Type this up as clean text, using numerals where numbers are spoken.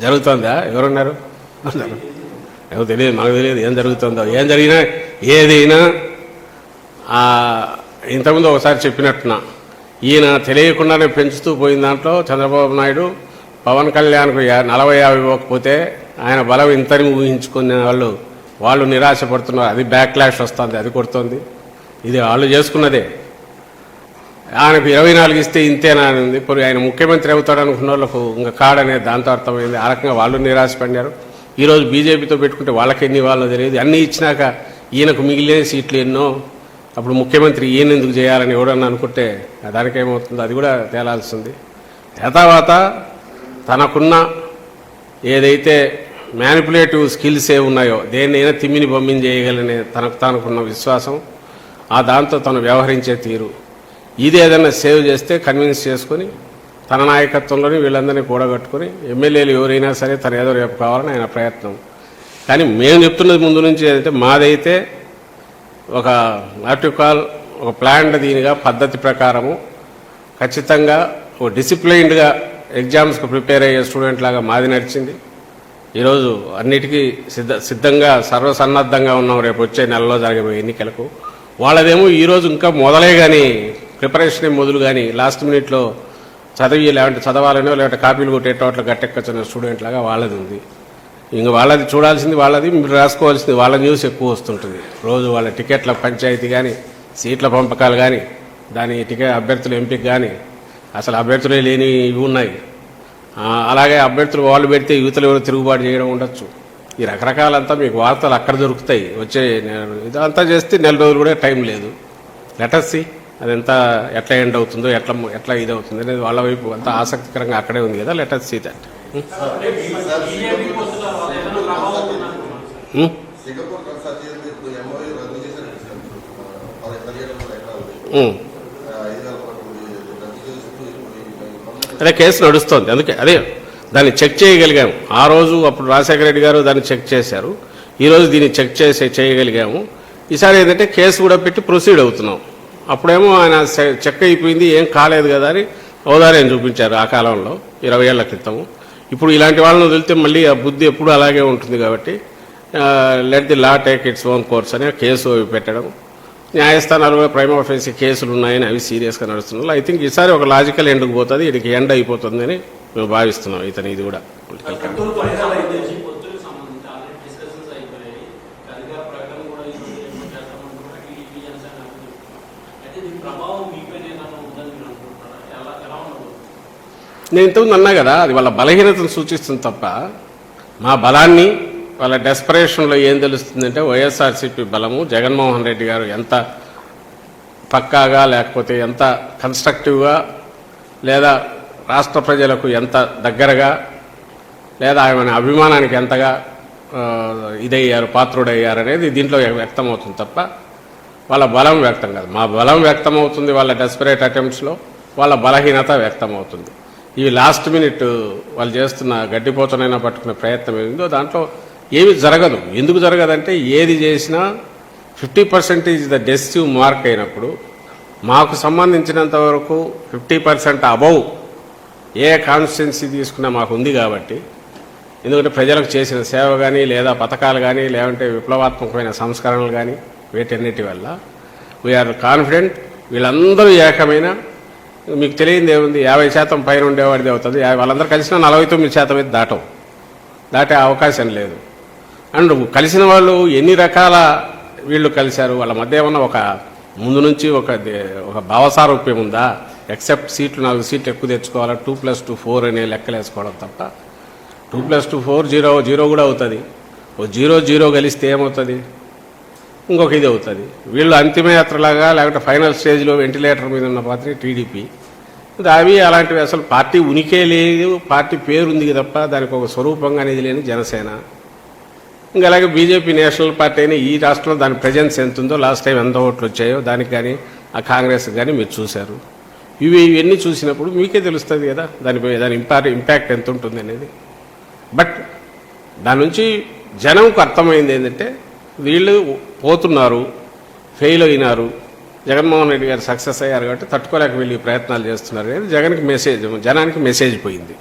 జరుగుతుందా? ఎవరున్నారు? ఎవరు తెలియదు, మనకు తెలియదు ఏం జరుగుతుందో. ఏం జరిగినా ఏదైనా ఇంతకుముందు ఒకసారి చెప్పినట్టున్నా, ఈయన తెలియకుండానే పెంచుతూ పోయిన దాంట్లో చంద్రబాబు నాయుడు పవన్ కళ్యాణ్కు 40-50 ఇవ్వకపోతే ఆయన బలం ఇంతని ఊహించుకునే వాళ్ళు నిరాశపడుతున్నారు. అది బ్యాక్లాష్ వస్తుంది, అది కొడుతుంది. ఇది వాళ్ళు చేసుకున్నదే. ఆయనకు 24 ఇస్తే ఇంతేనా అని ఉంది. ఇప్పుడు ఆయన ముఖ్యమంత్రి అవుతాడు అనుకున్న వాళ్ళకు ఇంకా కాడనేది దాంతో అర్థమైంది. ఆ రకంగా వాళ్ళు నిరాశపడినారు. ఈరోజు బీజేపీతో పెట్టుకుంటే వాళ్ళకి ఎన్ని వాళ్ళో తెలియదు. అన్నీ ఇచ్చినాక ఈయనకు మిగిలిన సీట్లు ఎన్నో, అప్పుడు ముఖ్యమంత్రి ఈయన ఎందుకు చేయాలని ఎవడన్నా అనుకుంటే దానికేమవుతుందో అది కూడా తేలాల్సింది. తర్వాత తనకున్న ఏదైతే మ్యానిపులేటివ్ స్కిల్స్ ఉన్నాయో దేన్నైనా తిమ్మిని బొమ్మిని చేయగలనే తనకున్న విశ్వాసం, దాంతో తను వ్యవహరించే తీరు, ఇది ఏదైనా సేవ్ చేస్తే కన్విన్స్ చేసుకుని తన నాయకత్వంలోని వీళ్ళందరినీ కూడగట్టుకుని ఎమ్మెల్యేలు ఎవరైనా సరే తను ఏదో రేపు కావాలని ఆయన ప్రయత్నం. కానీ మేము చెప్తున్నది ముందు నుంచి ఏదైతే మాదైతే ఒక నాట్యుకాల్ ఒక ప్లాన్డ్ దీనిగా పద్ధతి ప్రకారము ఖచ్చితంగా ఒక డిసిప్లైన్డ్గా ఎగ్జామ్స్కి ప్రిపేర్ అయ్యే స్టూడెంట్ లాగా మాది నడిచింది. ఈరోజు అన్నిటికీ సిద్ధంగా సర్వసన్నద్ధంగా ఉన్నాం రేపు వచ్చే నెలలో జరగబోయే ఎన్నికలకు. వాళ్ళదేమో ఈరోజు ఇంకా మొదలే కానీ ప్రిపరేషన్ మొదలు కానీ లాస్ట్ మినిట్లో లేదంటే చదవాలనో లేదంటే కాపీలు కొట్టేటోట్ల గట్టెక్కచ్చిన స్టూడెంట్ లాగా వాళ్ళది ఉంది. ఇంక వాళ్ళది చూడాల్సింది వాళ్ళది, మీరు రాసుకోవాల్సింది వాళ్ళ న్యూస్ ఎక్కువ వస్తుంటుంది. రోజు వాళ్ళ టికెట్ల పంచాయతీ కానీ సీట్ల పంపకాలు కానీ దాని అభ్యర్థుల ఎంపిక కానీ అసలు అభ్యర్థులే లేని ఇవి ఉన్నాయి. అలాగే అభ్యర్థులు వాళ్ళు పెడితే యువతలు ఎవరు తిరుగుబాటు చేయడం ఉండొచ్చు. ఈ రకరకాలంతా మీకు వార్తలు అక్కడ దొరుకుతాయి. వచ్చే ఇదంతా చేస్తే నెల రోజులు కూడా టైం లేదు. లెటర్స్ అదంతా ఎట్లా ఎండ్ అవుతుందో ఎట్లా ఇది అవుతుంది అనేది వాళ్ళ వైపు అంతా ఆసక్తికరంగా అక్కడే ఉంది కదా. Letters see that. అదే కేసు నడుస్తోంది. అందుకే దాన్ని చెక్ చేయగలిగాము. ఆ రోజు అప్పుడు రాజశేఖర రెడ్డి గారు దాన్ని చెక్ చేశారు. ఈరోజు దీన్ని చెక్ చేయగలిగాము. ఈసారి ఏంటంటే కేసు కూడా పెట్టి ప్రొసీడ్ అవుతున్నాం. అప్పుడేమో ఆయన చెక్ అయిపోయింది ఏం కాలేదు కదా అని ఔదార్యం చూపించారు ఆ కాలంలో 20 ఏళ్ల క్రితము. ఇప్పుడు ఇలాంటి వాళ్ళని వదిలితే మళ్ళీ ఆ బుద్ధి ఎప్పుడు అలాగే ఉంటుంది. కాబట్టి let the law take its own course అని కేసు పెట్టడం, న్యాయస్థానాలు ప్రైమ్ ఆఫీస్ కేసులు ఉన్నాయని అవి సీరియస్గా నడుస్తున్నారు. ఐ థింక్ ఈసారి ఒక లాజికల్ ఎండ్కు పోతుంది, ఇది ఎండ్ అయిపోతుందని మేము భావిస్తున్నాం. ఇది కూడా నేను ఇంతకుముందు అన్నా కదా, అది వాళ్ళ బలహీనతను సూచిస్తుంది తప్ప మా బలాన్ని వాళ్ళ డెస్పరేషన్లో ఏం తెలుస్తుందంటే వైఎస్ఆర్సీపీ బలము, జగన్మోహన్ రెడ్డి గారు ఎంత పక్కాగా లేకపోతే ఎంత కన్స్ట్రక్టివ్గా లేదా రాష్ట్ర ప్రజలకు ఎంత దగ్గరగా లేదా ఆయన అభిమానానికి ఎంతగా పాత్రుడయ్యారు అనేది దీంట్లో వ్యక్తమవుతుంది తప్ప వాళ్ళ బలం వ్యక్తం కాదు. మా బలం వ్యక్తమవుతుంది వాళ్ళ డెస్పరేట్ అటెంప్ట్స్లో, వాళ్ళ బలహీనత వ్యక్తమవుతుంది. ఇవి లాస్ట్ మినిట్ వాళ్ళు చేస్తున్న గడ్డిపోతనైనా పట్టుకునే ప్రయత్నం ఏమిందో దాంట్లో ఏమి జరగదు. ఎందుకు జరగదంటే ఏది చేసినా 50% ద డెసిసివ్ మార్క్ అయినప్పుడు మాకు సంబంధించినంత వరకు 50% అబౌవ్ ఏ కాన్స్టిట్యున్సీ తీసుకున్నా మాకు ఉంది. కాబట్టి ఎందుకంటే ప్రజలకు చేసిన సేవ కానీ లేదా పథకాలు కానీ లేదంటే విప్లవాత్మకమైన సంస్కరణలు కానీ వీటన్నిటి వల్ల వీఆర్ కాన్ఫిడెంట్. వీళ్ళందరూ ఏకమైన మీకు తెలియంది ఏముంది, 50% పైన ఉండేవాడిది అవుతుంది. వాళ్ళందరూ కలిసిన 49% అయితే దాటే అవకాశం లేదు. అండ్ కలిసిన వాళ్ళు ఎన్ని రకాల వీళ్ళు కలిశారు, వాళ్ళ మధ్య ఏమన్నా ఒక ముందు నుంచి ఒక భావసారూప్యం ఉందా? ఎక్సెప్ట్ 4 సీట్లు ఎక్కువ తెచ్చుకోవాలా, 2+2 4 అనే లెక్కలు వేసుకోవడం తప్ప 2+2 4 0 కూడా అవుతుంది. 0 కలిస్తే ఏమవుతుంది? ఇంకొక ఇది అవుతుంది. వీళ్ళు అంతిమయాత్రలాగా లేకపోతే ఫైనల్ స్టేజ్లో వెంటిలేటర్ మీద ఉన్న పార్టీ టీడీపీ. అవి అలాంటివి అసలు పార్టీ ఉనికే లేదు, పార్టీ పేరు ఉంది తప్ప దానికి ఒక స్వరూపంగా అనేది లేని జనసేన. ఇంకా అలాగే బీజేపీ నేషనల్ పార్టీ అయినా ఈ రాష్ట్రంలో దాని ప్రెజెన్స్ ఎంత ఉందో, లాస్ట్ టైం ఎంత ఓట్లు వచ్చాయో దానికి కానీ ఆ కాంగ్రెస్ కానీ మీరు చూశారు. ఇవన్నీ చూసినప్పుడు మీకే తెలుస్తుంది కదా దాని ఇంపాక్ట్ ఎంత ఉంటుంది అనేది. బట్ దాని నుంచి జనంకు అర్థమైంది ఏంటంటే వీళ్ళు పోతున్నారు, ఫెయిల్ అయినారు, జగన్మోహన్ రెడ్డి గారు సక్సెస్ అయ్యారు కాబట్టి తట్టుకోలేక వీళ్ళు ప్రయత్నాలు చేస్తున్నారు అనేది జనానికి మెసేజ్ పోయింది.